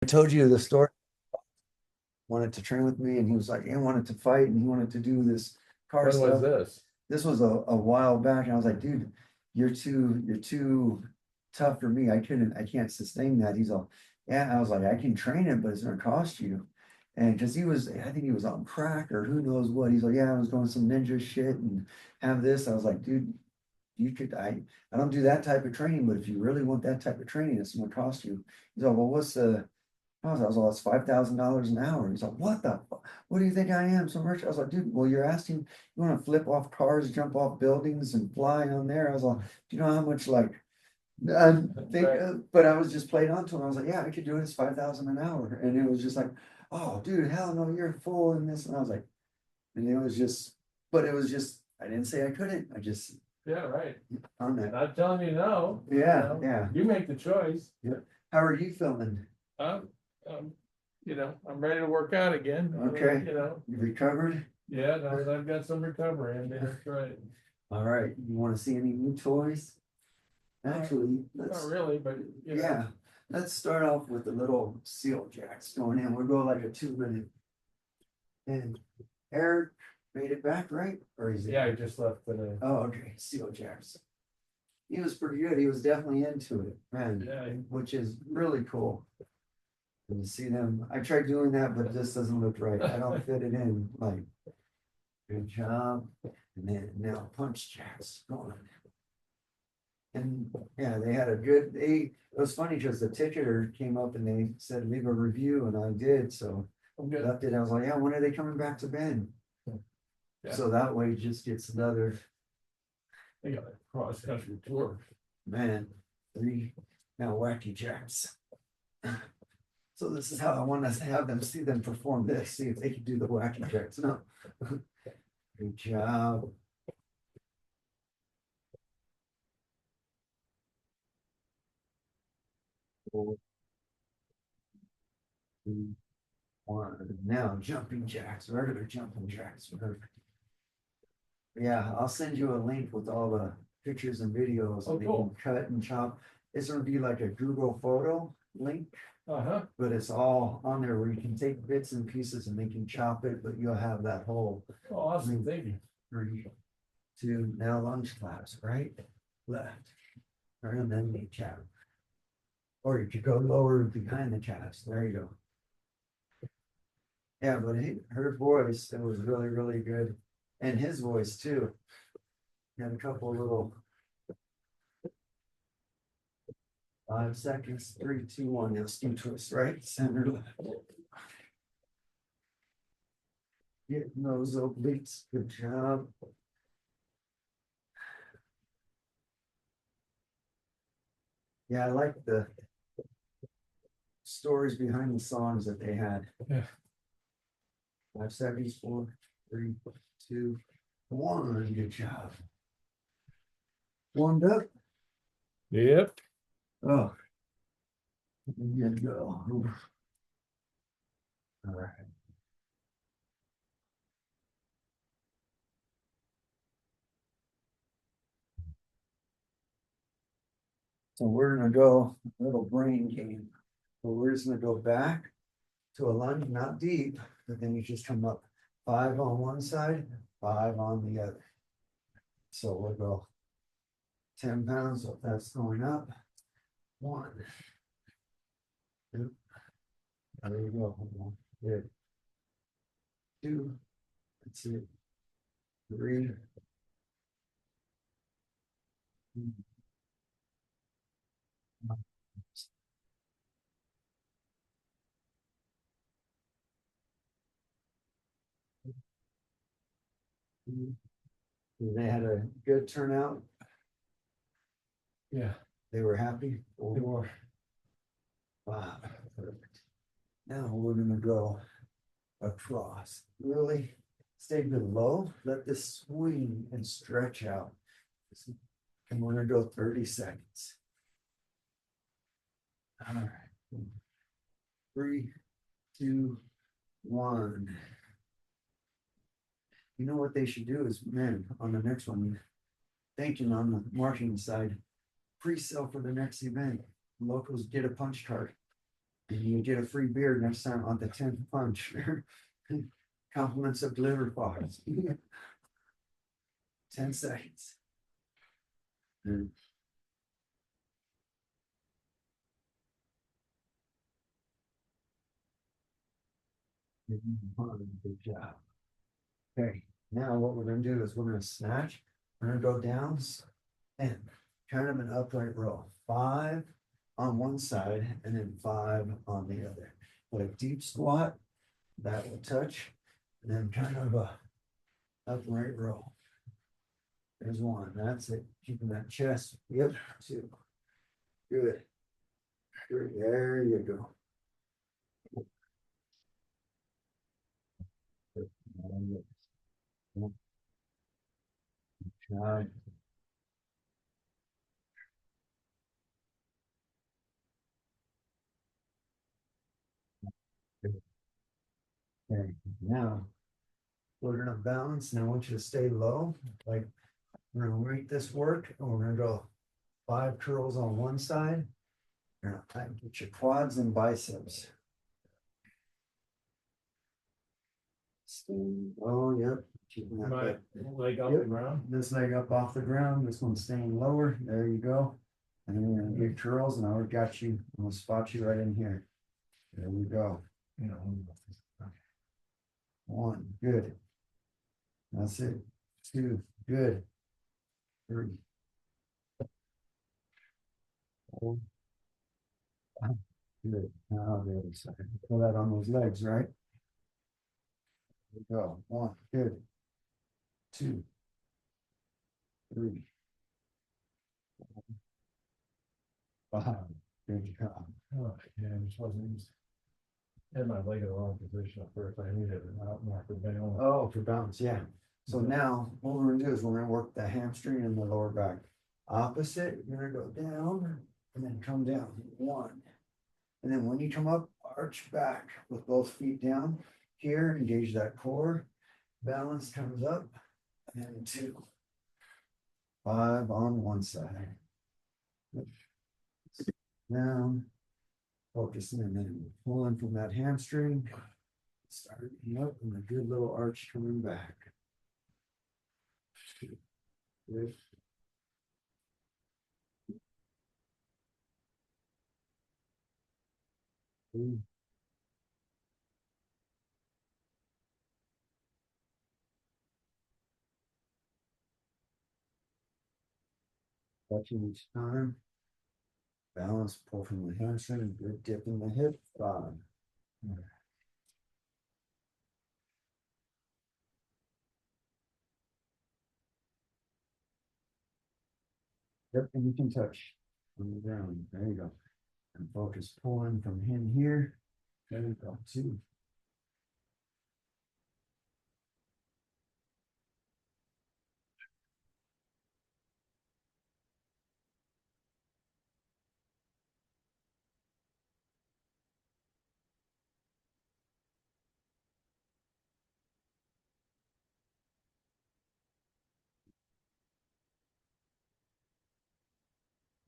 I told you the story, wanted to train with me and he was like, he wanted to fight and he wanted to do this car When was stuff. this? This was a while back and I was like, dude, you're too tough for me. I can't sustain that. He's all, yeah, I was like, I can train it, but it's gonna cost you. And because I think he was on crack or who knows what. He's like, yeah, I was doing some ninja shit and have this. I was like, dude, I don't do that type of training, but if you really want that type of training, it's gonna cost you. He's like, well, I was like, it's $5,000 an hour. He's like, what do you think I am so rich? I was like, dude, well, you're asking, you want to flip off cars, jump off buildings and fly on there? I was like, do you know how much like, I think, Right. but I was just played onto him. I was like, yeah, I could do it. It's 5,000 an hour. And it was just like, oh, dude, hell no, you're full in this. And I was like, and it was just, I didn't say I couldn't. I just, Yeah, right. on that. Not telling you no. Yeah, yeah. You make the choice. Yeah. How are you feeling? Um, I'm ready to work out again. Okay. You You recovered? yeah, now that I've got some recovery, and that's right. All right. You want to see any new toys? Actually, Not really, but yeah, let's start off with the little seal jacks going in. We'll go like a 2 minute. And Eric made it back, right? Or is it? yeah, I just left the, Oh, okay, seal jacks. He was pretty good. He was definitely into it, man, yeah, which is really cool. And to see them, I tried doing that, but this doesn't look right. I don't fit it in. Like, good job. And then now punch jacks going. And yeah, they had a good, it was funny because the ticketer came up and they said, leave a review, and I did, so. I'm good. Left it, I was like, yeah, when are they coming back to Bend? Yeah. So that way it just gets another, I got a cross-country tour. man, three, now wacky jacks. So this is how I want us to have them, see them perform this, see if they can do the wacky jacks, no. Good job. Four, two, one. Now jumping jacks, regular jumping jacks, perfect. Yeah, I'll send you a link with all the pictures and videos Oh, that you cool. can cut and chop. It's gonna be like a Google photo link, Uh-huh. but it's all on there where you can take bits and pieces and they can chop it, but you'll have that whole Oh, awesome, thank you. 3, 2, now lunge claps, right, left, right, and then knee chap. Or you could go lower behind the chaps. There you go. Yeah, but her voice, it was really, really good. And his voice too. He had a couple little 5 seconds, 3, 2, 1. Now skin twist, right? Center left. Getting those obliques. Good job. Yeah, I like the stories behind the songs that they had. Yeah. 5 seconds, 4, 3, 2, 1. Good job. Warmed up. Yep. Oh, good go. All right. So we're gonna go a little brain game. But we're just gonna go back to a lunge, not deep, but then you just come up 5 on one side, 5 on the other. So we'll go 10 pounds, so that's going up. 1, 2, there you go. Good. 2, that's it. 3, they had a good turnout. Yeah. They were happy. 4, 5, perfect. Now we're gonna go across. Really stay below, let this swing and stretch out. And we're gonna go 30 seconds. All right. 3, 2, 1. You know what they should do is, man, on the next one, thinking on the marketing side, pre-sale for the next event. Locals get a punch card. And you get a free beer next time on the 10th punch. Compliments of liver fox. 10 seconds. Mm. Good job. Okay, now what we're gonna do is we're gonna snatch, we're gonna go down and kind of an upright row. 5 on one side and then 5 on the other. But a deep squat, that will touch, and then kind of a upright row. There's 1, that's it, keeping that chest, yep, 2. Good. 3, there you go. Good. Okay, now we're gonna balance, and I want you to stay low. Like we're gonna rate this work, and we're gonna go 5 curls on one side. You're gonna tighten, get your quads and biceps. Oh, yep. Keeping that My back. leg off the ground. This leg up off the ground, this one staying lower. There you go. And then you're gonna get curls, and I already got you. I'm gonna spot you right in here. There we go. You know. 1, good. That's it. 2, good. 3, 4, 5, good. Now the other side. Pull that on those legs, right? There we go. 1, good. 2, 3, 5. Good job. Oh, yeah, I just wasn't. Had my leg in the wrong position at first. I needed it out more for balance. Oh, for balance, yeah. So now what we're gonna do is we're gonna work the hamstring and the lower back. Opposite, you're gonna go down and then come down. 1. And then when you come up, arch back with both feet down. Here, engage that core. Balance comes up. And 2. 5 on one side. Down. Focusing and then pulling from that hamstring. Starting up and a good little arch coming back. Good. Touching each time. Balance, pull from the hamstring, good dip in the hip. 5. Yep, and you can touch on the ground. There you go. And focus pulling from in here. There you go. 2.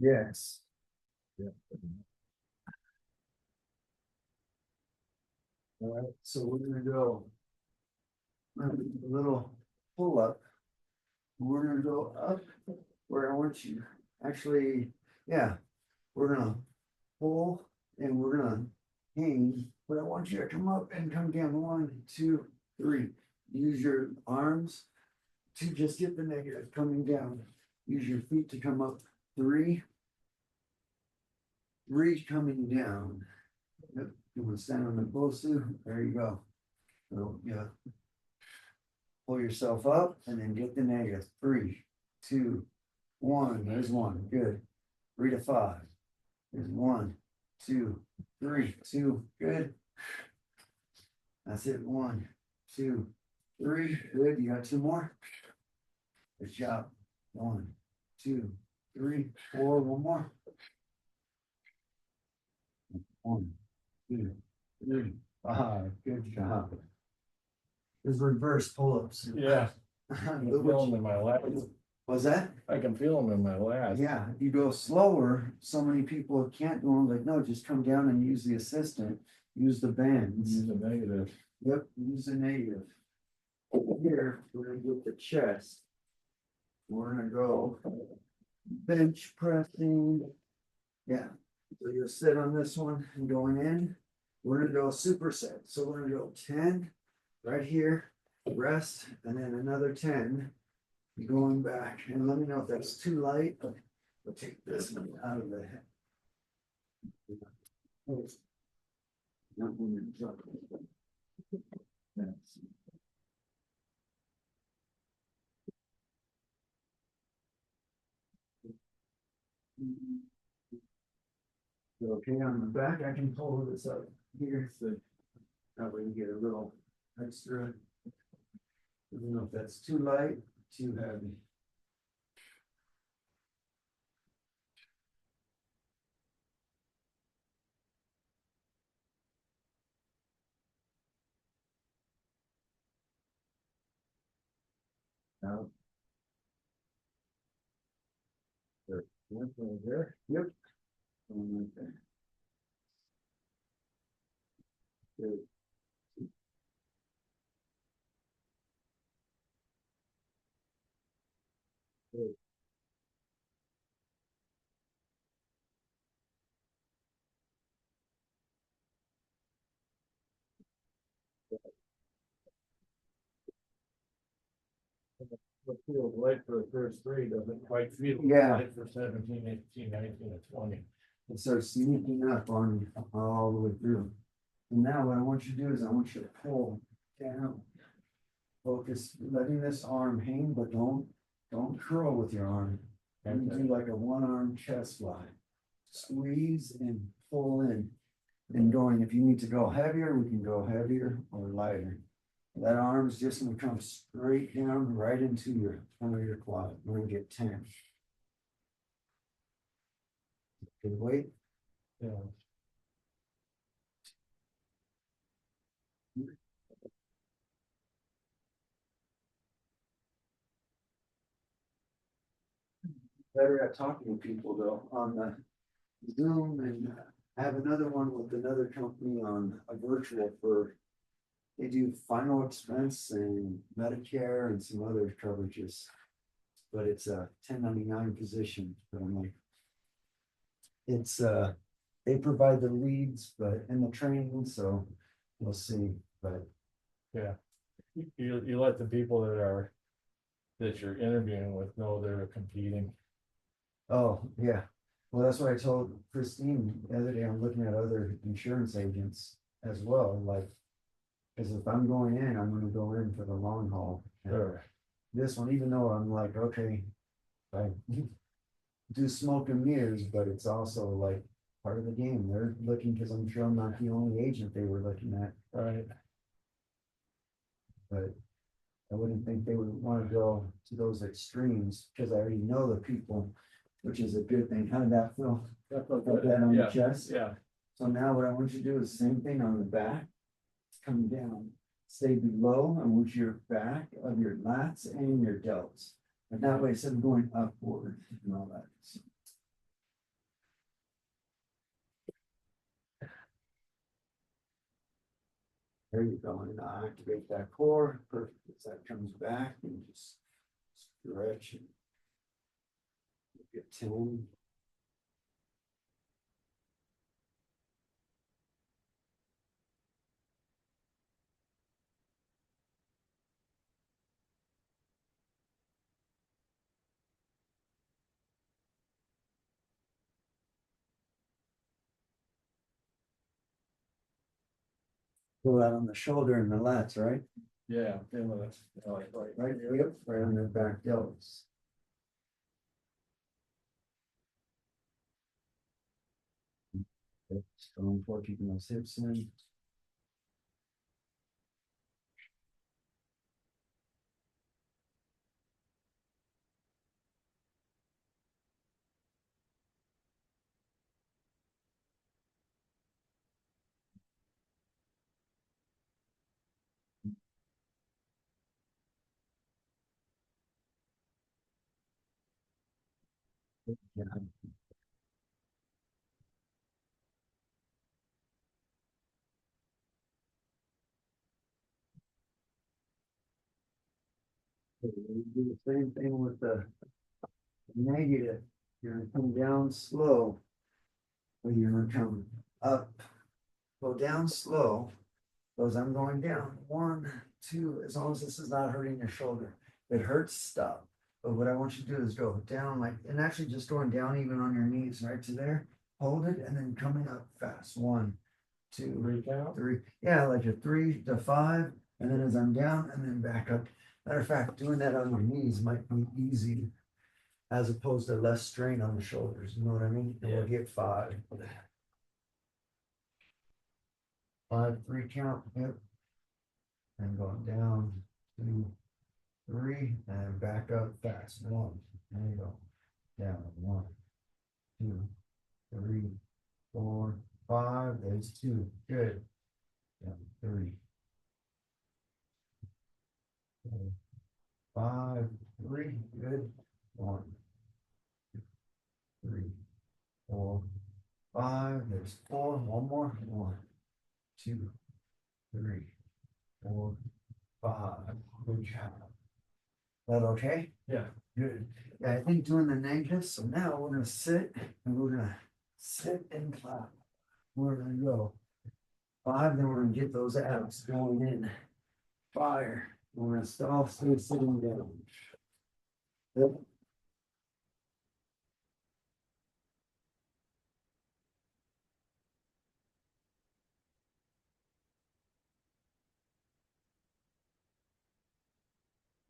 Yes. Yeah. All right, so we're gonna go a little pull up. We're gonna go up where I want you. Actually, yeah, we're gonna pull and we're gonna hang, but I want you to come up and come down. 1, 2, 3. Use your arms to just get the negative coming down. Use your feet to come up. 3, 3 coming down. Yep. You want to stand on the bolster. There you go. So yeah. Pull yourself up and then get the negative. 3, 2, 1. There's 1. Good. 3 to 5. There's 1, 2, 3, 2. Good. That's it. 1, 2, 3. Good. You got 2 more. Good job. 1, 2, 3, 4. 1 more. 1, 2, 3, 5. Good job. There's reverse pull-ups. Yeah. Look I'm what feeling in my legs. Was that? I can feel them in my lats. Yeah, if you go slower, so many people can't go on, like, no, just come down and use the assistant, use the bends. Use a negative. Yep, use the negative. Here, we're gonna get the chest. We're gonna go bench pressing. Yeah, so you'll sit on this one and going in. We're gonna go superset. So we're gonna go 10 right here, rest, and then another 10 going back. And let me know if that's too light. We'll take this one out of the head. Not when you're drunk. That's- Okay, on the back, I can pull this up here, so that way you get a little extra. I don't know if that's too light, too heavy. Now. There, one right there, yep. One right there. Good. Good. What feels light for the first three doesn't quite feel Yeah. light for 17, 18, 19, and 20. It starts sneaking up on you all the way through. And now what I want you to do is I want you to pull down. Focus, letting this arm hang, but don't curl with your arm. And do like a one arm chest fly. Squeeze and pull in. And going, if you need to go heavier, we can go heavier or lighter. That arm's just gonna come straight down right into your front of your quad. We're gonna get 10. Good weight. Yeah. Better at talking to people though on the Zoom, and I have another one with another company on a virtual for. They do final expense and Medicare and some other coverages. But it's a 1099 position, but I'm like. It's they provide the leads, but in the training, so we'll see, but. Yeah. You let the people that you're interviewing with know they're competing. Oh, yeah. Well, that's what I told Christine the other day. I'm looking at other insurance agents as well, like. Cause if I'm going in, I'm gonna go in for the long haul. And Sure. this one, even though I'm like, okay, I do smoke and mirrors, but it's also like part of the game. They're looking, cause I'm sure I'm not the only agent they were looking at, Right. but. I wouldn't think they would want to go to those extremes, because I already know the people, which is a good thing. How did that feel? Got that on the Yeah. chest? Yeah. So now what I want you to do is same thing on the back. Come down, stay below. I want your back of your lats and your delts. And that way, instead of going upward and all that. So there you go. And now activate that core. Perfect. As that comes back and just stretch and get 10. Go out on the shoulder and the lats, right? Yeah. That's Right, yep, right on the back delts. Going for keeping those hips in. Yeah. We do the same thing with the negative. You're gonna come down slow. When you're gonna come up, go down slow. As I'm going down, one, two, as long as this is not hurting your shoulder. If it hurts, stop. But what I want you to do is go down like, and actually just going down even on your knees, right to there. Hold it and then coming up fast. One, two, Three count? three. Yeah, like a 3 to 5. And then as I'm down and then back up. Matter of fact, doing that on your knees might be easy as opposed to less strain on the shoulders. You know what I mean? And we'll get 5. 5, 3 count. Yep. And going down, 2, 3, and back up fast. 1. There you go. Down. 1, 2, 3, 4, 5. There's 2. Good. Down. 3, 4, 5, 3. Good. 1, 3, 4, 5. There's 4. One more. 1, 2, 3, 4, 5. Good job. That okay? Yeah. Good. Yeah, I think doing the negatives. So now we're gonna sit and we're gonna sit and clap. We're gonna go 5, then we're gonna get those abs going in. Fire. We're gonna stay sitting down. Yep.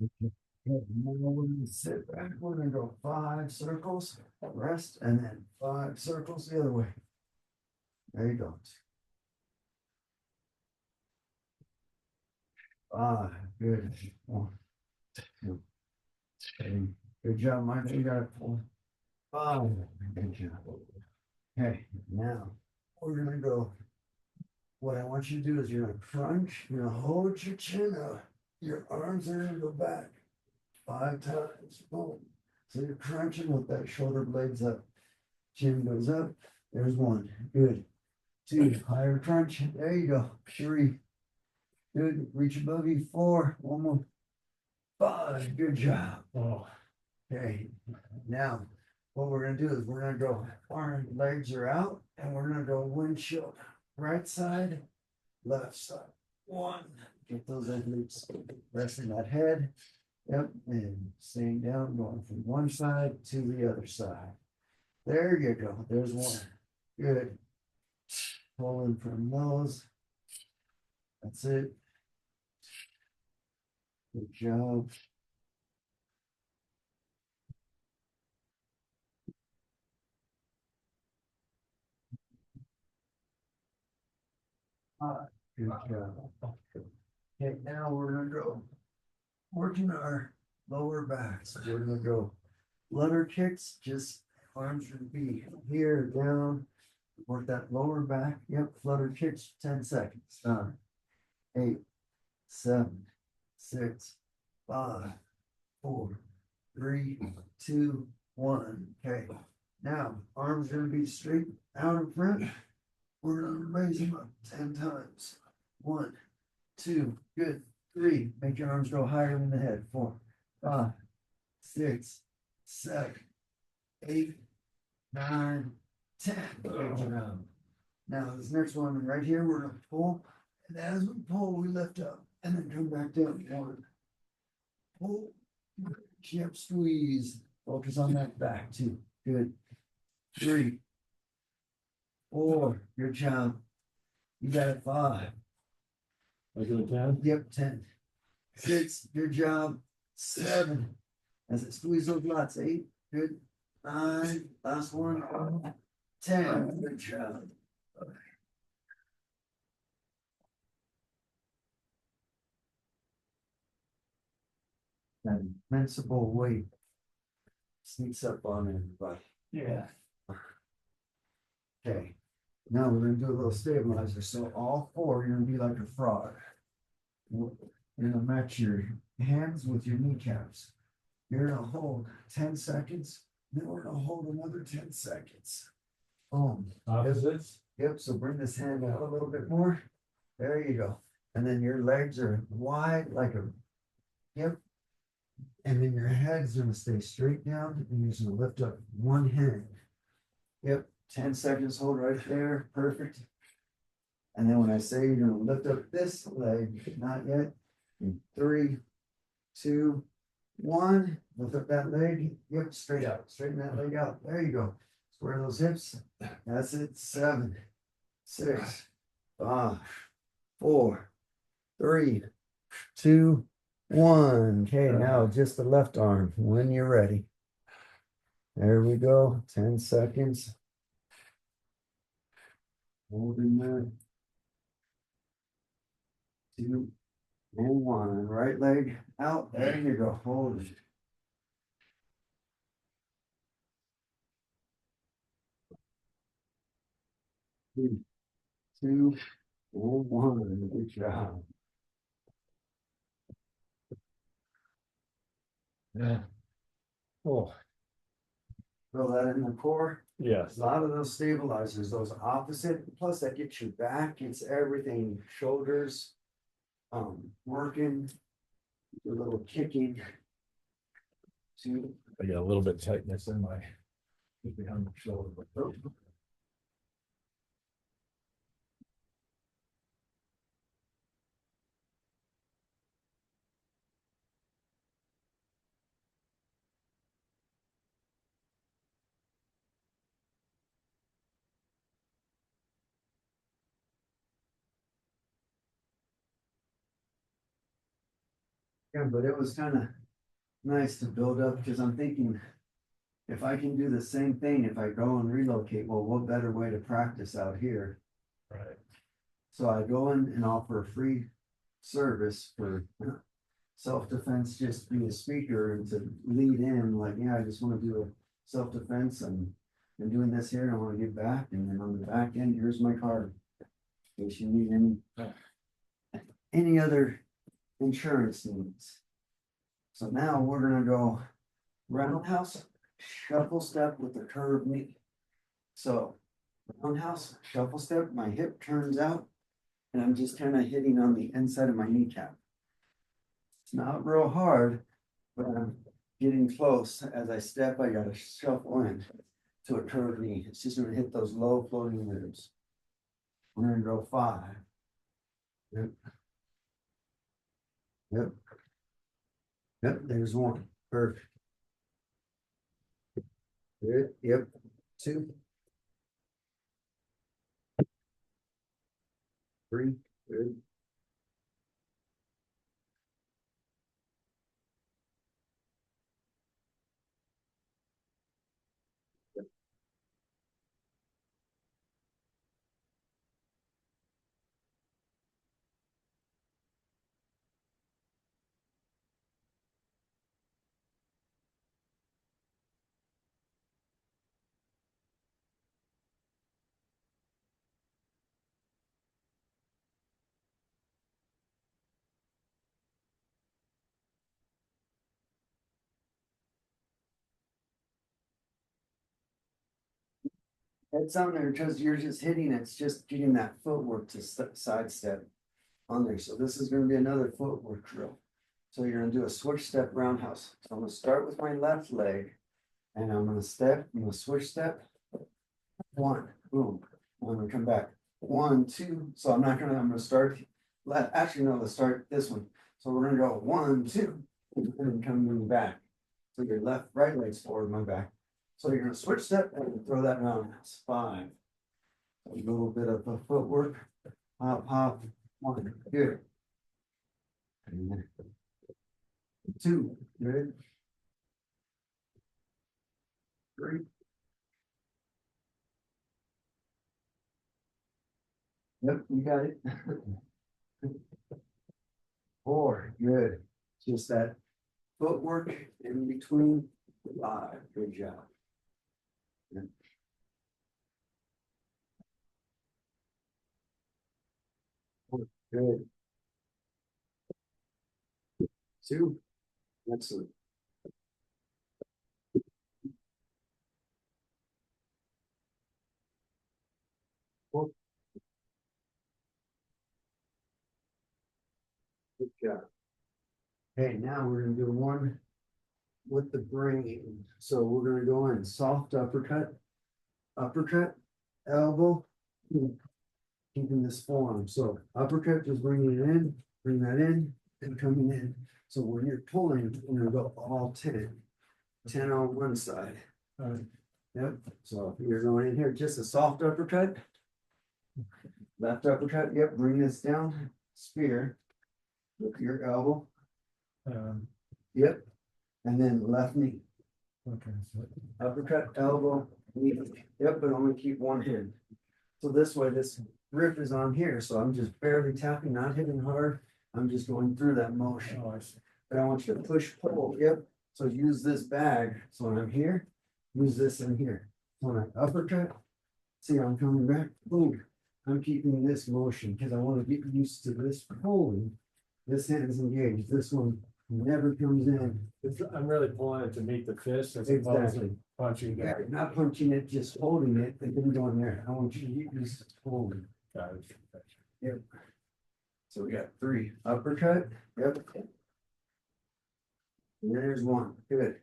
Okay, now we're gonna sit back. We're gonna go 5 circles, rest, and then 5 circles the other way. There you go. 5. Good. 1, 2, 3. Good job, Mike. You got it. 4, 5. Good job. Okay, now we're gonna go. What I want you to do is you're gonna crunch, you're gonna hold your chin up. Your arms are gonna go back 5 times. Boom. So you're crunching with that shoulder blades up. Chin goes up. There's 1. Good. 2. Higher crunch. There you go. 3. Good. Reach above you. 4. One more. 5. Good job. Oh, Okay. Now, what we're gonna do is we're gonna go, our legs are out, and we're gonna go windshield. Right side, left side. 1. Get those glutes resting that head. Yep, and staying down, going from one side to the other side. There you go. There's 1. Good. Pulling from those. That's it. Good job. Good job. Okay, now we're gonna go working our lower backs. We're gonna go flutter kicks, just arms gonna be here, down. Work that lower back. Yep, flutter kicks, 10 seconds. 9, 8, 7, 6, 5, 4, 3, 2, 1. Okay. Now, arms gonna be straight out in front. We're gonna raise them up 10 times. 1, 2, good. 3, make your arms go higher than the head. 4, 5, 6, 7, 8, 9, 10. Good job. Now this next one right here, we're gonna pull, and as we pull, we lift up and then come back down. 1, pull, yep, squeeze. Focus on that back. 2, good. 3, 4, good job. You got it. 5, I do 10? yep, 10, 6, good job. 7, as it squeezes those lots. 8, good. 9, last one. 10, good job. That invincible weight sneaks up on everybody. Yeah. Okay, now we're gonna do a little stabilizer. So all 4, you're gonna be like a frog. You're gonna match your hands with your kneecaps. You're gonna hold 10 seconds Then we're gonna hold another 10 seconds. Boom. Opposites? Yep, so bring this hand out a little bit more. There you go. And then your legs are wide like a, yep. And then your head's gonna stay straight down and you're just gonna lift up one hand. Yep, 10 seconds, hold right there, perfect. And then when I say you're gonna lift up this leg, not yet, in 3, 2, 1, lift up that leg, yep, straight out, straighten that leg out, there you go. Square those hips, that's it, 7, 6, 5, 4, 3, 2, 1. Okay, now just the left arm when you're ready. There we go, 10 seconds. Holding that. 2, and 1. Right leg out. There you go. Hold it. 3, 2, and 1. Good job. Yeah. Oh, Throw that in the core. yes. A lot of those stabilizers, those opposite, plus that gets your back, gets everything, shoulders, working, a little kicking. 2, I got a little bit tightness in my behind the shoulder. oh, yeah, but it was kind of nice to build up because I'm thinking if I can do the same thing, if I go and relocate, well, what better way to practice out here? Right. So I go in and offer a free service for self-defense, just be a speaker and to lead in, like, yeah, I just want to do a self-defense and been doing this here and I want to give back. And then on the back end, here's my card. In case you need any other insurance needs. So now we're gonna go roundhouse, shuffle step with the curved knee. So roundhouse, shuffle step, my hip turns out, and I'm just kind of hitting on the inside of my kneecap. It's not real hard, but I'm getting close. As I step, I gotta shuffle in to a curved knee. It's just gonna hit those low floating ribs. We're gonna go 5. Yep. Yep. Yep, there's 1. Perfect. Good. Yep. 2, 3. Good. It's on there because you're just hitting, it's just getting that footwork to sidestep on there. So this is gonna be another footwork drill. So you're gonna do a switch step roundhouse. So I'm gonna start with my left leg and I'm gonna switch step. 1, boom. I'm gonna come back. 1, 2. So I'm gonna start left. Actually, no, let's start this one. So we're gonna go 1, 2, and then coming back. So your right leg's forward, my back. So you're gonna switch step and throw that roundhouse. 5. A little bit of a footwork. Hop, hop. 1, good. And then 2, good. 3. Yep, you got it. 4, good. Just that footwork in between. 5, good job. Yep. Good. 2, excellent. Good job. Okay, now we're gonna do one with the brain. So we're gonna go in soft uppercut, elbow, keeping this forearm. So uppercut, just bringing it in, bring that in, and coming in. So when you're pulling, you're gonna go all 10. 10 on one side. Yep, so you're going in here, just a soft uppercut. Left uppercut, yep, bring this down, spear. Look at your elbow, yep, and then left knee. Okay, so Uppercut, elbow, knee, yep, but only keep one hand. So this way, this grip is on here, so I'm just barely tapping, not hitting hard. I'm just going through that motion. oh, I see. But I want you to push, pull, yep. So use this bag. So when I'm here, use this in here. So when I uppercut, see I'm coming back, boom. I'm keeping this motion because I want to get used to this pulling. This hand is engaged. This one never comes in. I'm really pulling it to meet the fist as opposed Exactly. to punching Yeah, down. not punching it, just holding it, and then going there. I want you to get used to holding. Got it. Yep. So we got 3 uppercut. Yep. And there's 1. Good.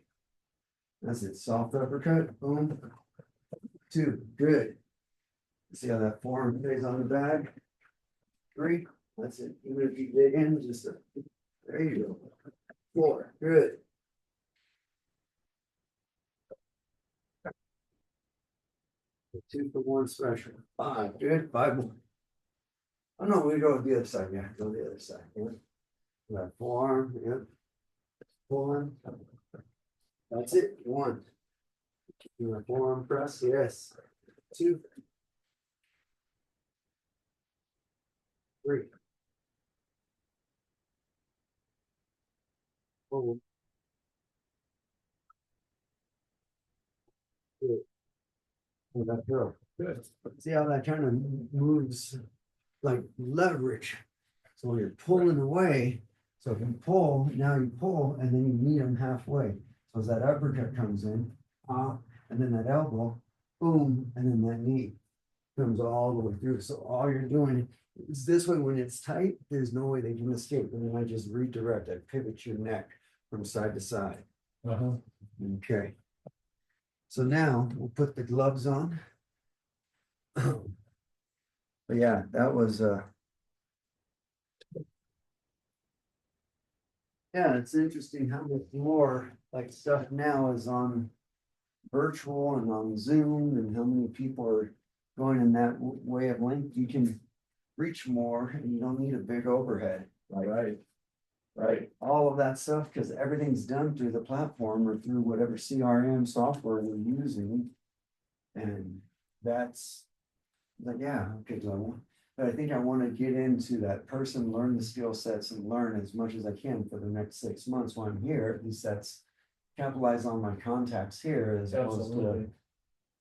That's it. Soft uppercut. Boom. 2. Good. See how that forearm stays on the bag? 3. That's it. Even if you dig in, just there you go. 4. Good. 2 for 1 special. 5. Good. 5 more. Oh no, we go with the other side. Yeah, go the other side. Yeah. That forearm. Yep. Forearm. That's it. 1. Do a forearm press. Yes. 2. 3. 4. Good. And that go. Good. See how that kind of moves like leverage. So when you're pulling away, so if you pull, now you pull, and then you meet them halfway. So as that uppercut comes in, and then that elbow, boom, and then that knee comes all the way through. So all you're doing is this way. When it's tight, there's no way they can escape. And then I just redirect, I pivot your neck from side to side. Okay. So now we'll put the gloves on. But yeah, that was yeah, it's interesting how much more like stuff now is on virtual and on Zoom, and how many people are going in that way of length. You can reach more and you don't need a big overhead. Like, right. All of that stuff, because everything's done through the platform or through whatever CRM software you're using. And that's like, yeah, okay, do I want? But I think I want to get into that person, learn the skill sets and learn as much as I can for the next 6 months while I'm here. At least that's capitalize on my contacts here as opposed to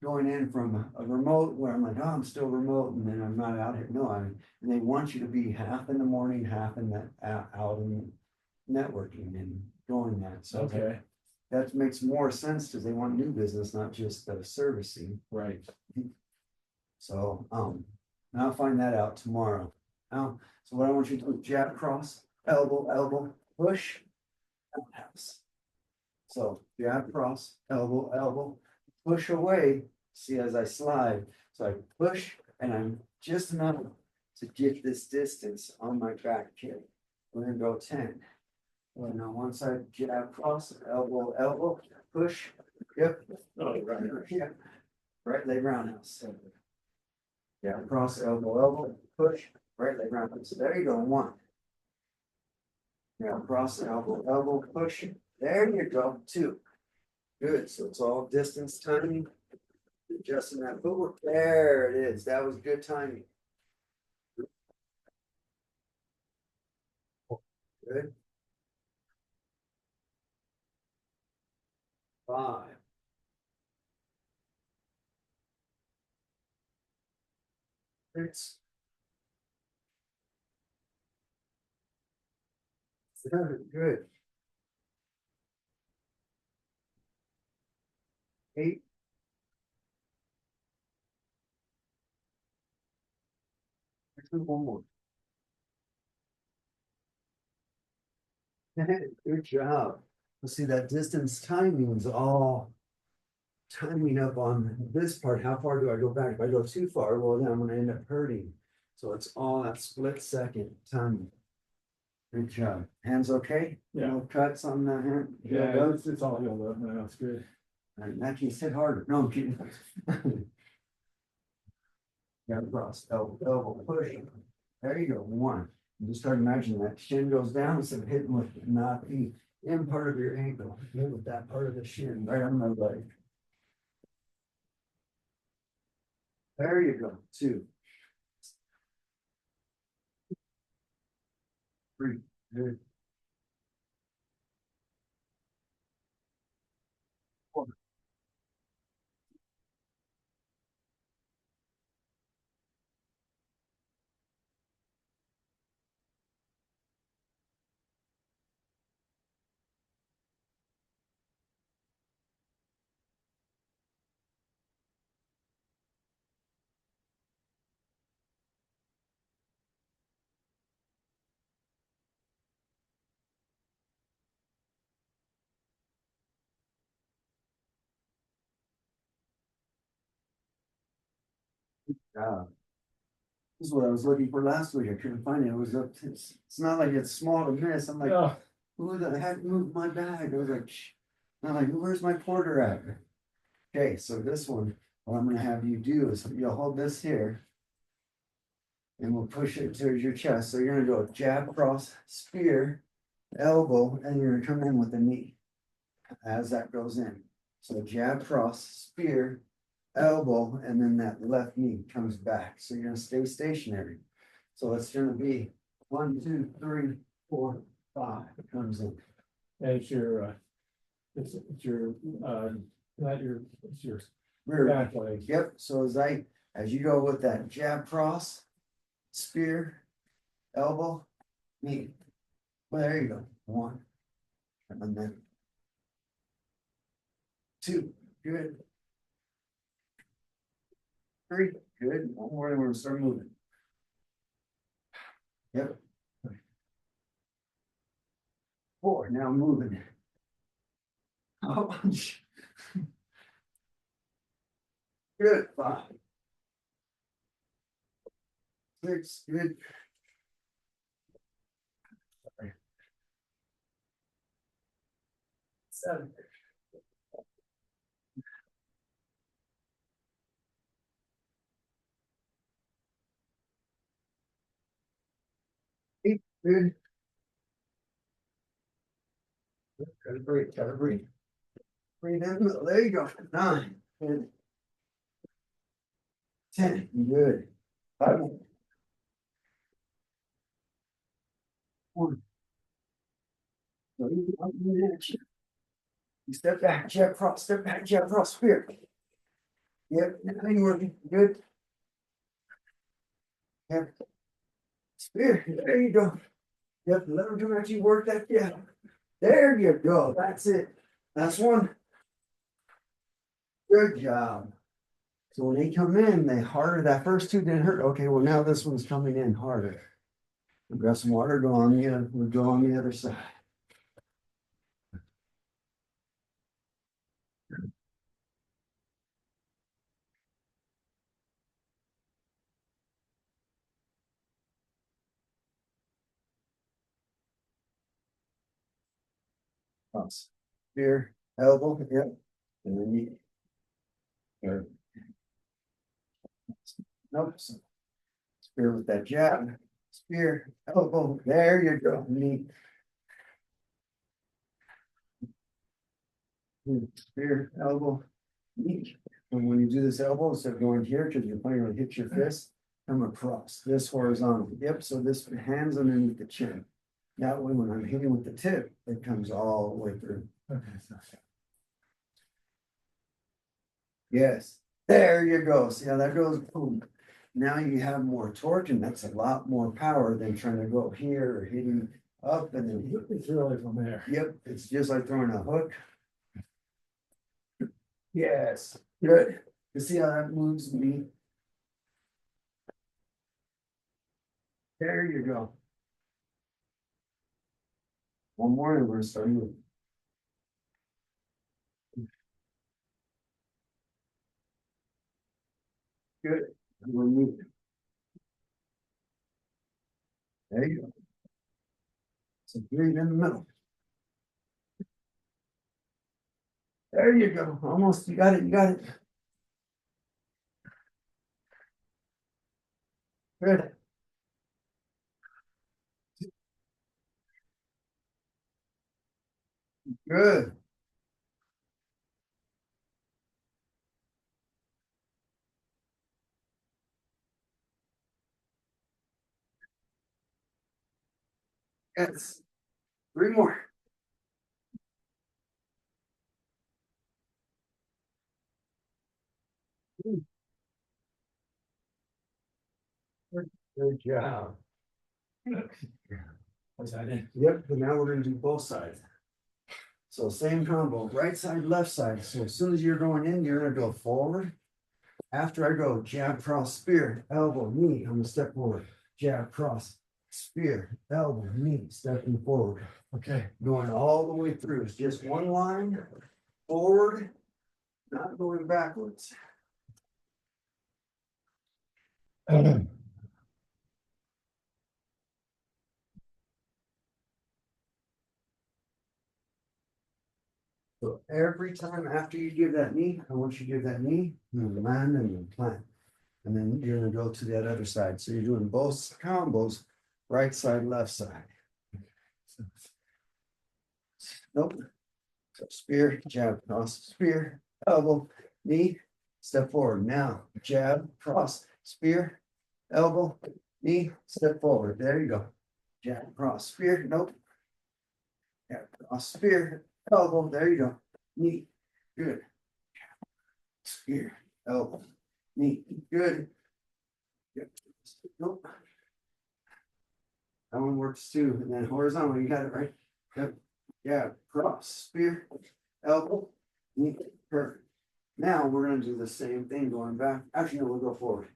going in from a remote where I'm like, oh, I'm still remote, and then I'm not out here. No, and they want you to be half in the morning, half in the out in networking and doing that. So Okay, that makes more sense because they want new business, not just servicing. right. So, and I'll find that out tomorrow. Now, so what I want you to do, jab cross, elbow, push, roundhouse. So jab cross, elbow, push away. See as I slide. So I push and I'm just enough to get this distance on my back kick. We're gonna go 10. And on one side, jab cross, elbow, push. Yep. Oh, right. Yeah. Right leg roundhouse. Yeah, cross, elbow, push, right leg roundhouse. There you go. 1. Yeah, cross, elbow, push. There you go. 2. Good. So it's all distance timing. Adjusting that footwork. There it is. That was good timing. Good. 5. 6. 7. Good. 8. One more. Good job. Let's see, that distance timing is all timing up on this part. How far do I go back? If I go too far, well, then I'm gonna end up hurting. So it's all that split second timing. Good job. Hands okay? Yeah. No cuts on the hand? Yeah, it's all healed up now, it's good. All right, Matt, you hit harder. No, I'm kidding. Got across, elbow push. There you go, one. You just start imagining that shin goes down instead of hitting with not the in part of your ankle, hit with that part of the shin right on the leg. There you go, two. Three, good. Four. Uh, This is what I was looking for last week. I couldn't find it. It was up. It's not like it's small to miss. I'm like, Oh, who the heck moved my bag? I was like, shh. I'm like, where's my quarter at? Okay, so this one, what I'm gonna have you do is you'll hold this here. And we'll push it towards your chest. So you're gonna go jab, cross, spear, elbow, and you're gonna come in with the knee as that goes in. So jab, cross, spear, elbow, and then that left knee comes back. So you're gonna stay stationary. So it's gonna be 1, 2, 3, 4, 5. It comes in. and it's your, not your, it's your Rear. back leg. Yep. So as you go with that jab, cross, spear, elbow, knee. Well, there you go. 1. And then 2. Good. 3. Good. One more, and we're gonna start moving. Yep. 4. Now moving. Oh, good. 5. 6. Good. 7. 8. Good. Gotta breathe. Gotta breathe. Breathe in. There you go. 9. Good. 10. Good. 5. 1. You step back, jab cross, step back, jab cross, spear. Yep, nothing working. Good. Yep. Spear. There you go. Yep, let them actually work that. Yeah. There you go. That's it. That's one. Good job. So when they come in, they harder. That first 2 didn't hurt. Okay, well now this one's coming in harder. We've got some water. We'll go on the other side. Cross. Spear, elbow, yep. And then you. Or, nope. Spear with that jab. Spear, elbow. There you go. Knee. Spear, elbow, knee. And when you do this elbow, instead of going here, because you're planning on hit your fist, come across this horizontal. Yep. So this hands underneath the chin. That way, when I'm hitting with the tip, it comes all the way through. Okay, so Yes. There you go. See how that goes? Boom. Now you have more torque, and that's a lot more power than trying to go here or hitting up and then. it's really from there. Yep, it's just like throwing a hook. Yes, good. You see how that moves me? There you go. One more and we're starting with. Good. And we're moving. There you go. So breathe in the middle. There you go. Almost. You got it. You got it. Good. Good. Yes. Three more. Good job. Was that it? Yep, but now we're gonna do both sides. So same combo, right side, left side. So as soon as you're going in, you're gonna go forward. After I go jab, cross, spear, elbow, knee, I'm gonna step forward. Jab, cross, spear, elbow, knee, stepping forward. Okay. Going all the way through. It's just one line, forward, not going backwards. So every time after you give that knee, I want you to give that knee, and then land and then plant. And then you're gonna go to that other side. So you're doing both combos, right side, left side. Nope. So spear, jab, cross, spear, elbow, knee, step forward. Now, jab, cross, spear, elbow, knee, step forward. There you go. Jab, cross, spear, nope. Jab, cross, spear, elbow, there you go. Knee, good. Spear, elbow, knee, good. Yep. Nope. That one works too. And then horizontal, you got it right. Yep. Yeah, cross, spear, elbow, knee, perfect. Now we're gonna do the same thing going back. Actually, no, we'll go forward.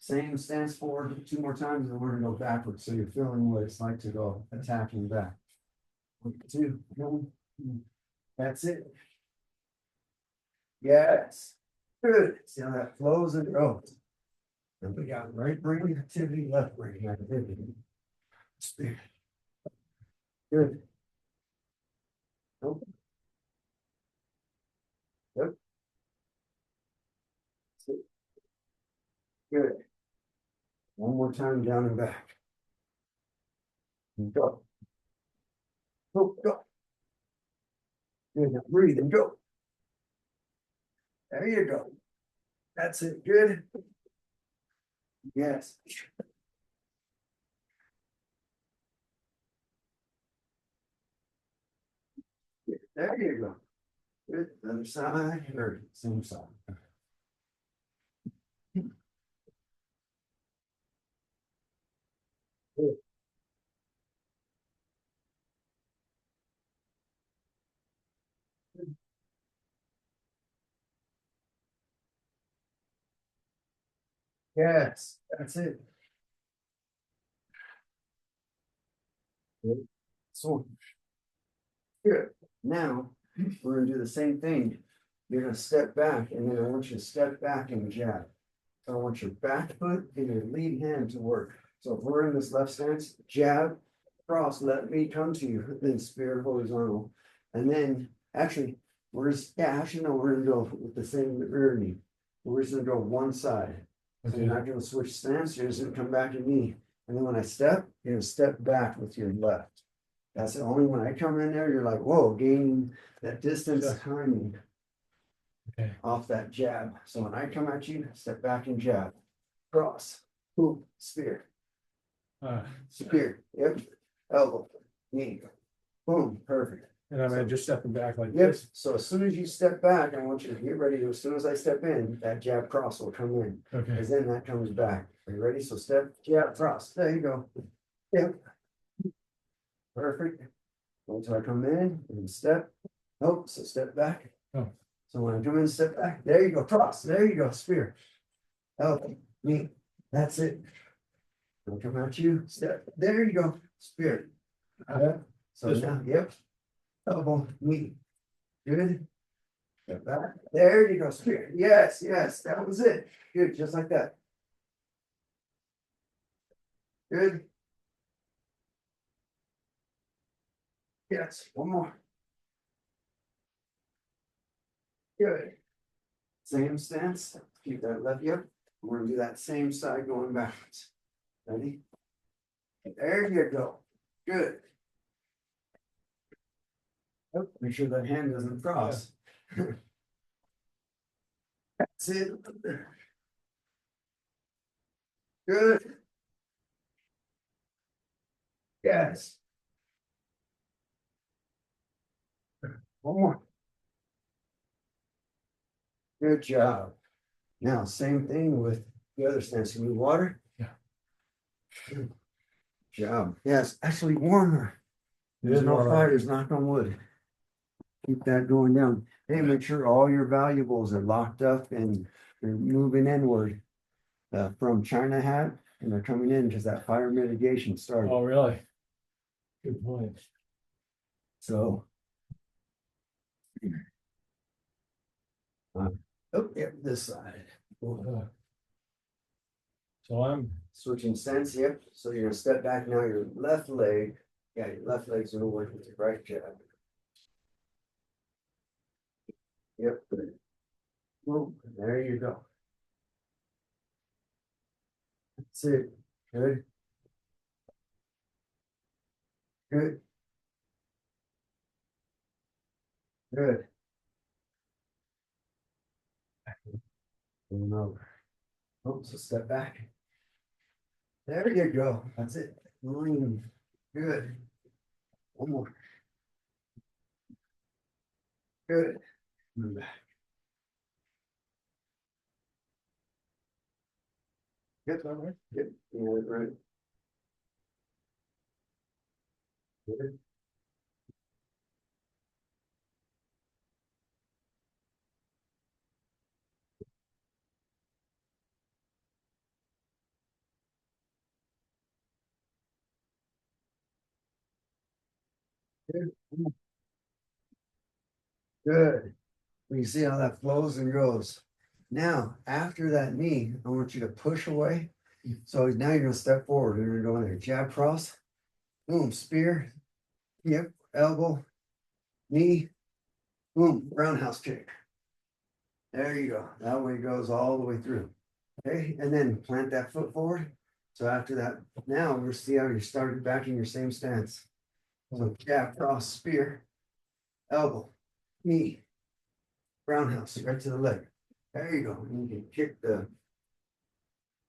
Same stance forward two more times, and we're gonna go backwards. So you're feeling what it's like to go attacking back. 1, 2, 1. That's it. Yes. Good. See how that flows and goes. And we got right brain activity, left brain activity. Spear. Good. Nope. Yep. Good. One more time down and back. And go. Go, go. Good. Now breathe and go. There you go. That's it. Good. Yes. There you go. Good. Other side or same side. Good. Yes, that's it. Good. So good. Now we're gonna do the same thing. You're gonna step back and then I want you to step back and jab. So I want your back foot and your lead hand to work. So if we're in this left stance, jab, cross, let me come to you, then spear horizontal. And then actually, no, we're gonna go with the same rear knee. We're just gonna go one side. So you're not gonna switch stance, you're just gonna come back to knee. And then when I step, you're gonna step back with your left. That's the only when I come in there, you're like, whoa, gaining that distance timing Okay. off that jab. So when I come at you, step back and jab. Cross, hoop, spear, spear, yep, elbow, knee, boom, perfect. And I'm just stepping back like Yep, this. so as soon as you step back, I want you to get ready to, as soon as I step in, that jab cross will come in, Okay. because then that comes back. Are you ready? So step, jab, cross, there you go. Yep. Perfect. Until I come in and step, nope, so step back. Oh. So when I come in, step back, there you go, cross, there you go, spear. Elbow, knee, that's it. I'll come at you, step, there you go, spear. So This now, one? yep. Elbow, knee. Good. Step back. There you go, spear. Yes, yes, that was it. Good, just like that. Good. Yes, one more. Good. Same stance. Keep that left hip. We're gonna do that same side going backwards. Ready? There you go. Good. Oh, make sure that hand doesn't cross. That's it. Good. Yes. One more. Good job. Now, same thing with the other stance. You need water? Yeah. Good job. Yes, actually warmer. It There's is no warmer. fires, knock on wood. Keep that going down. Hey, make sure all your valuables are locked up and they're moving inward. From China hat and they're coming in because that fire mitigation started. Oh, really? Good point. So. Oh, yep, this side. Uh, So I'm, Switching stance, yep. So you're gonna step back now, your left leg. Yeah, your left leg's gonna work with your right jab. Yep. Boom, there you go. That's it. Good. Good. Good. Going over. Oh, so step back. There you go. That's it. Lean. Good. One more. Good. Move back. Good. All right. Good. Yeah, right. Good. Good. Good. You see how that flows and goes. Now, after that knee, I want you to push away. So now you're gonna step forward. You're gonna go in there, jab cross, boom, spear, yep, elbow, knee, boom, roundhouse kick. There you go. That way it goes all the way through. Okay, and then plant that foot forward. So after that, now we'll see how you started back in your same stance. So jab cross, spear, elbow, knee, roundhouse, right to the leg. There you go. You can kick the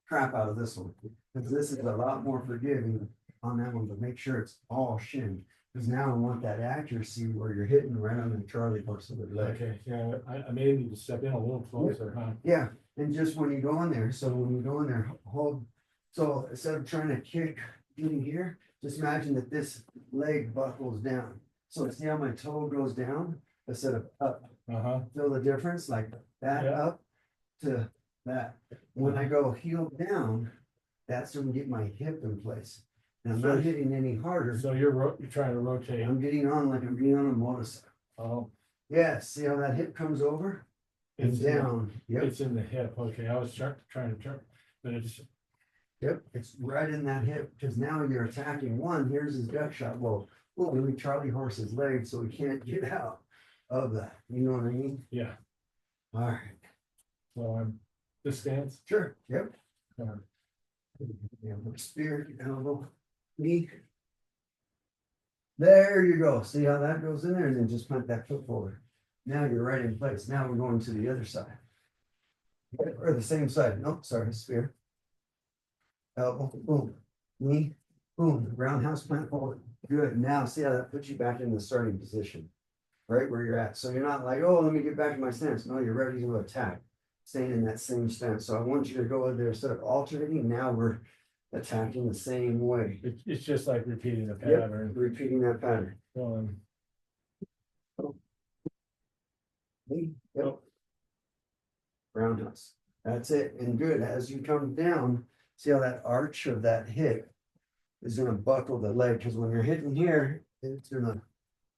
crap out of this one. Because this is a lot more forgiving on that one, but make sure it's all shin. Because now I want that accuracy where you're hitting right on the Charlie horse of the leg. okay, yeah, I may need to step in a little closer, huh? Yeah, and just when you go in there, so when you go in there, hold. So instead of trying to kick in here, just imagine that this leg buckles down. So see how my toe goes down instead of up. Uh-huh, Feel the difference, like that Yeah. up to that. When I go heel down, that's when I get my hip in place. And I'm not hitting any harder. so you're trying to rotate, I'm getting on like I'm getting on a motorcycle. oh, Yeah, see how that hip comes over and it's in the, down. Yep, it's in the hip, okay, I was trying to turn, but it's, yep, it's right in that hip because now you're attacking one. Here's his gut shot. Well, we Charlie horse his leg so he can't get out of that. You know what I mean? yeah, All right. so I'm, this stance. Sure. Yep. uh, Yeah, spear, elbow, knee. There you go. See how that goes in there and then just plant that foot forward. Now you're right in place. Now we're going to the other side. Or the same side. Nope, sorry, spear. Elbow, boom, knee, boom, roundhouse plant forward. Good. Now see how that puts you back in the starting position, right where you're at. So you're not like, oh, let me get back to my stance. No, you're ready to attack, staying in that same stance. So I want you to go in there instead of alternating. Now we're attacking the same way. It's just like repeating the Yep, pattern, repeating that pattern. going, Yep. Roundhouse. That's it. And good. As you come down, see how that arch of that hip is gonna buckle the leg, because when you're hitting here, it's gonna.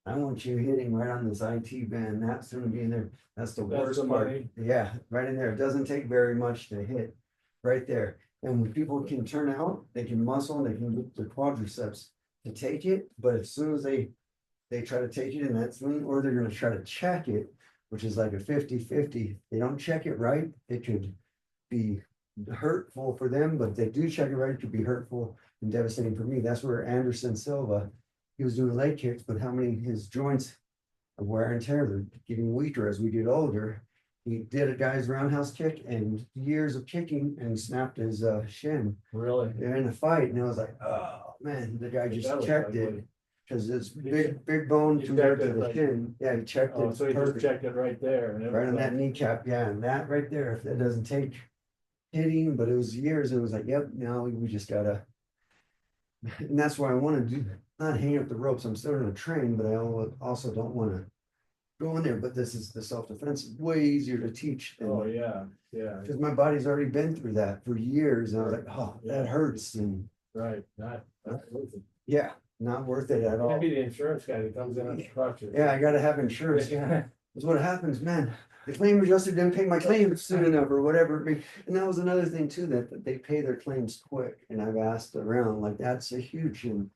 I want you hitting right on this IT band, that's gonna be in there, that's the That's worst the part. money. Yeah, right in there, it doesn't take very much to hit, right there. And when people can turn out, they can muscle, they can get their quadriceps to take it, but as soon as they try to take it in that swing, or they're gonna try to check it, which is like a 50-50. They don't check it right, it could be hurtful for them, but if they do check it right, it could be hurtful and devastating for me. That's where Anderson Silva, he was doing leg kicks, but how many his joints are wear and tear, they're getting weaker as we get older. He did a guy's roundhouse kick and years of kicking and snapped his shin Really? in a fight, and I was like, oh man, the guy That just was checked ugly. it. Cause it's He big bone he compared checked to it the right- shin, yeah, he checked Oh, it so he just perfect, checked it right there and it right was on that like, kneecap, yeah, and that right there, if that doesn't take hitting, but it was years, it was like, yep, now we just gotta. And that's why I wanna do, not hang up the ropes, I'm still gonna train, but I also don't wanna go in there, but this is the self-defense, way easier to teach oh, than, yeah, yeah, cause my body's already been through that for years, and I was like, oh, that hurts, and right, not worth it. yeah, not worth it at all. Maybe the insurance guy that comes in on the crutches. Yeah, I gotta have insurance, yeah, that's what happens, man. The claim adjuster didn't pay my claims soon enough or whatever, and that was another thing too, that they pay their claims quick, and I've asked around, like, that's a huge, and.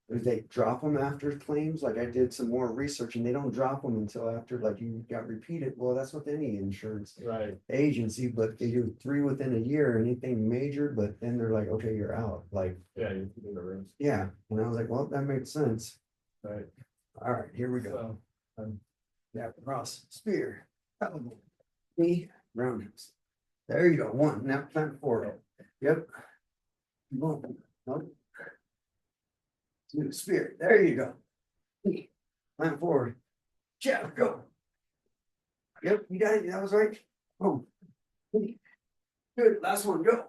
If they drop them after claims, like I did some more research and they don't drop them until after, like, you got repeated, well, that's with any insurance Right, agency, but they do 3 within a year, anything major, but then they're like, okay, you're out, like, yeah, you can do the rooms, yeah, and I was like, well, that makes sense. right, All right, here we go. so, Yeah, cross, spear, elbow, knee, roundhouse. There you go, one, now plant forward. Yep. Boom, nope. Two, spear, there you go. Knee, plant forward. Jab, go. Yep, you got it, that was right. Boom. Knee. Good, last one, go.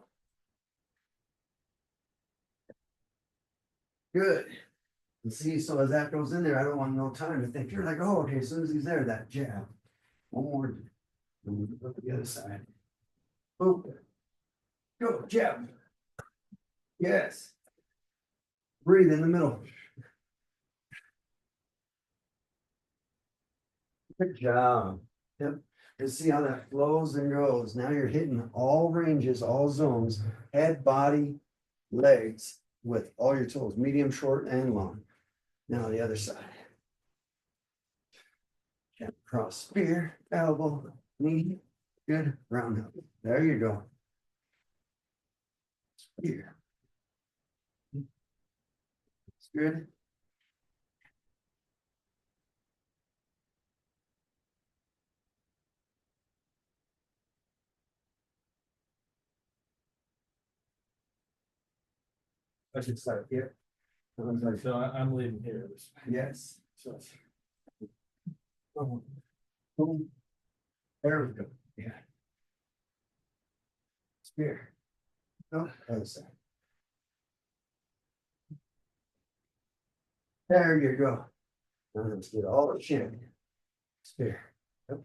Good. And see, so as that goes in there, I don't want no time to think, you're like, oh, okay, as soon as he's there, that jab. One more. And we go to the other side. Boom. Go, jab. Yes. Breathe in the middle. Good job. Yep. And see how that flows and goes. Now you're hitting all ranges, all zones, head, body, legs, with all your tools, medium, short, and long. Now the other side. Jab, cross, spear, elbow, knee. Good. Roundhouse. There you go. Spear. It's good. I should start here. I was like, so I'm leaving here. yes. So, Boom. Boom. There we go. Yeah. Spear. Oh, other side. There you go. Now let's get all the chin. Spear. Yep.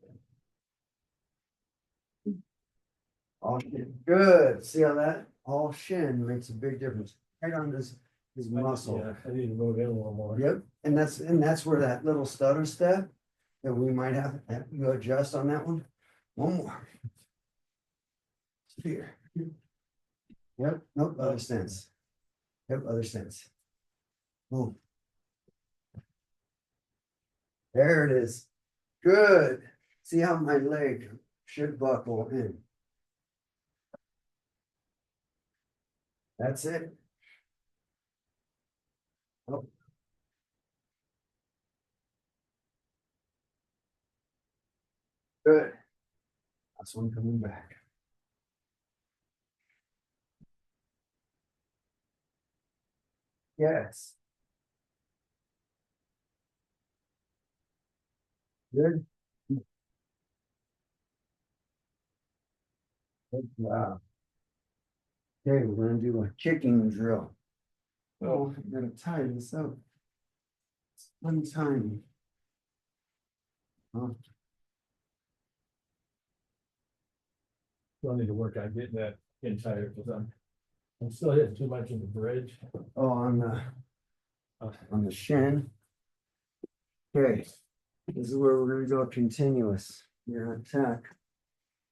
All shin. Good. See how that all shin makes a big difference. Right on this muscle. yeah, I need to move in a little more. Yep. And that's where that little stutter step that we might have you adjust on that one. One more. Spear. Yep. Nope. Other stance. Yep. Other stance. Boom. There it is. Good. See how my leg should buckle in. That's it. Oh. Good. That's one coming back. Yes. Good. Good job. Okay, we're gonna do a kicking drill. Oh, I'm gonna tie this up. It's untying. Oh, Still need to work on getting that in tighter because I'm still hitting too much in the bridge. Oh, on the shin. Okay, this is where we're gonna go continuous. You're gonna attack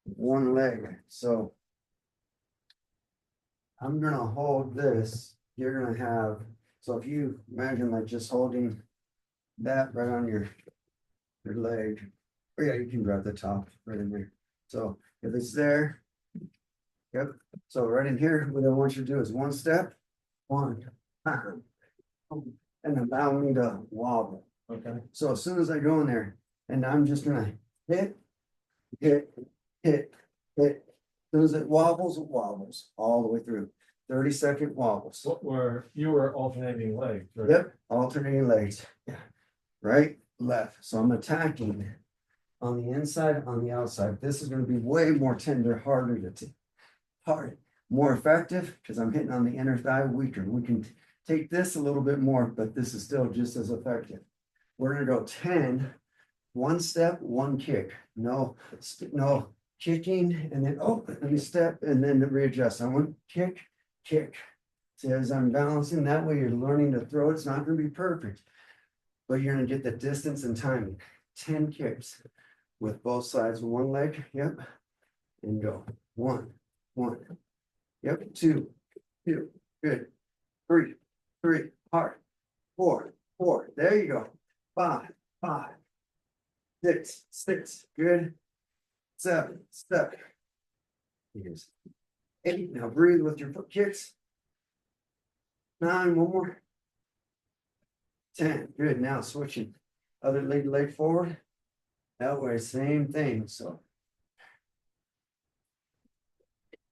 one leg, so. I'm gonna hold this, you're gonna have, so if you imagine like just holding that right on your leg. Oh yeah, you can grab the top right in there. So if it's there. Yep, so right in here, what I want you to do is one step, one. And allow me to wobble. Okay. So as soon as I go in there, and I'm just gonna hit, hit, hit, hit. As soon as it wobbles all the way through. 30-second wobbles. What were, you were alternating legs, right? Yep, alternating legs. Yeah. Right, left. So I'm attacking on the inside, on the outside. This is gonna be way more tender, harder to hard, more effective, because I'm hitting on the inner thigh, weaker. We can take this a little bit more, but this is still just as effective. We're gonna go 10, one step, one kick. No, no kicking, and then, oh, let me step, and then readjust. I want kick, kick. See, as I'm balancing, that way you're learning to throw. It's not gonna be perfect, but you're gonna get the distance and timing. 10 kicks with both sides, one leg, yep, and go. One, yep, two, good, three, hard, four, there you go, five, six, good, seven, here's 8, now breathe with your foot kicks, 9, one more, 10, good, now switching, other leg forward, that way, same thing, so.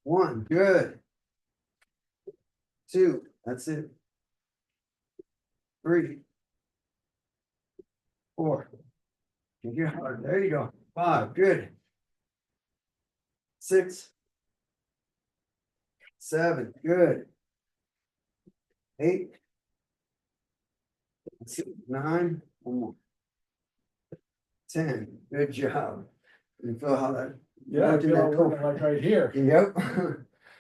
1, good. 2, that's it. 3, 4. You're hard. There you go. 5, good. 6, 7, good. 8, 9, one more. 10, good job. You feel how that? Yeah, I working feel that I'm working like right here. Yep.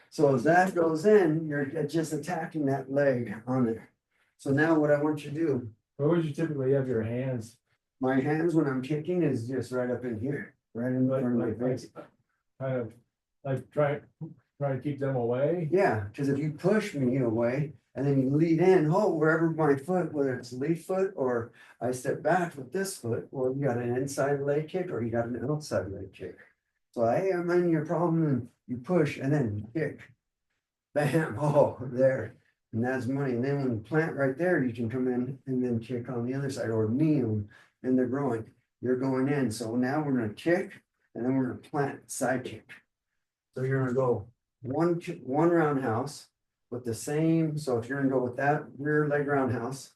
So as that goes in, you're just attacking that leg on there. So now what I want you to do, Where would you typically have your hands? my hands when I'm kicking is just right up in here, right in Like, front of my like, face. kind of, like try to keep them away? Yeah, because if you push me away and then you lead in, oh, wherever my foot, whether it's lead foot or I step back with this foot, or you got an inside leg kick or you got an outside leg kick. So I am in your problem and you push and then you kick. Bam, oh, there. And that's money. And then when you plant right there, you can come in and then kick on the other side or knee them in the groin. You're going in. So now we're gonna kick and then we're gonna plant side kick. So you're gonna go one roundhouse with the same. So if you're gonna go with that rear leg roundhouse,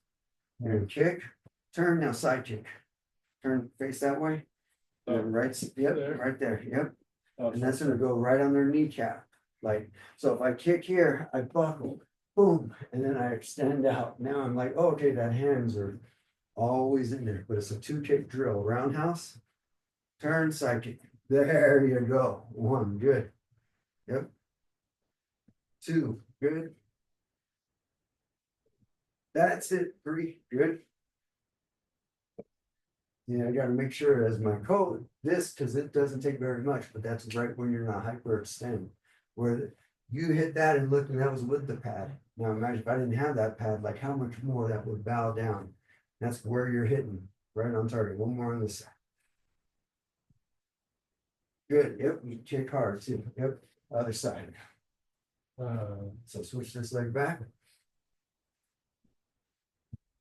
you're gonna kick, turn, now side kick. Turn face that way. And then right, yep, There. right there, yep. Oh, And that's gonna go right on their kneecap. Like, so if I kick here, I buckle, boom, and then I extend out. Now I'm like, oh, okay, that hands are always in there, but it's a 2-kick drill. Roundhouse, turn, side kick. There you go. 1, good. Yep. 2, good. That's it. 3, good. Yeah, I gotta make sure as my code, this, because it doesn't take very much, but that's right when you're not hyperextend. Where you hit that and look, and that was with the pad. Now imagine if I didn't have that pad, like how much more that would bow down. That's where you're hitting, right on target. One more on this side. Good, yep, you kick hard too, yep, other side. So switch this leg back.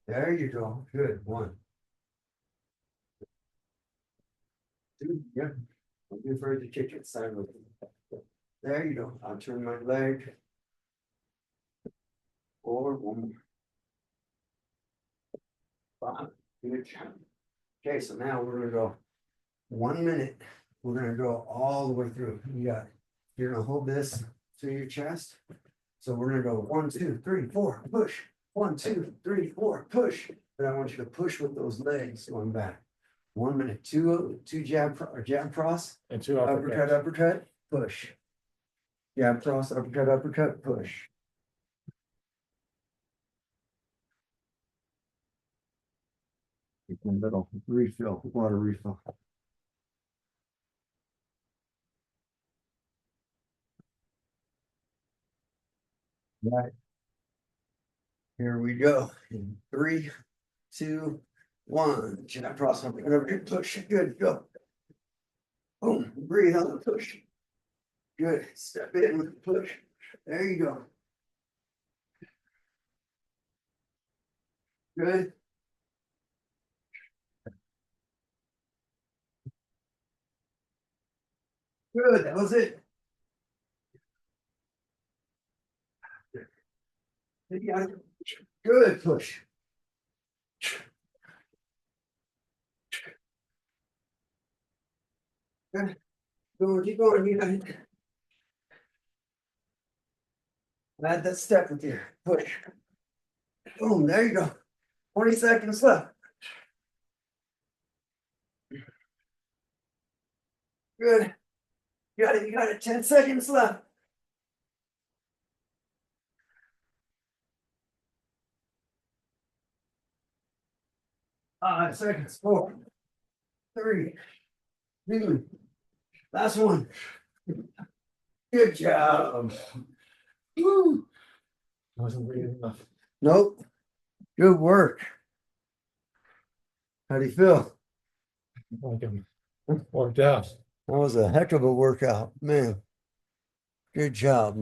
There you go, good, 1. 2, yep, don't be afraid to kick it sideways. There you go, I'll turn my leg. 4, 1 more. 5, good job. Okay, so now we're gonna go 1 minute. We're gonna go all the way through. You're gonna hold this to your chest. So we're gonna go 1, 2, 3, 4, push. 1, 2, 3, 4, push. But I want you to push with those legs going back. 1 minute, two jab cross, and 2 uppercut, uppercuts. push. Jab cross, uppercut, push. Little refill, water refill. Right, here we go. In 3, 2, 1. Should I cross something? Whatever, push. Good, go. Boom, breathe on the push. Good, step in with the push. There you go. Good. Good, that was it. You got it. Good push. Good. Go, keep going. You got it. Add that step with you. Push. Boom, there you go. 20 seconds left. Good. You got it. You got it. 10 seconds left. 5 seconds. 4, 3, 2. Last one. Good job. Woo. Wasn't breathing enough. Nope. Good work. How do you feel? Like I'm worked out. That was a heck of a workout, man. Good job.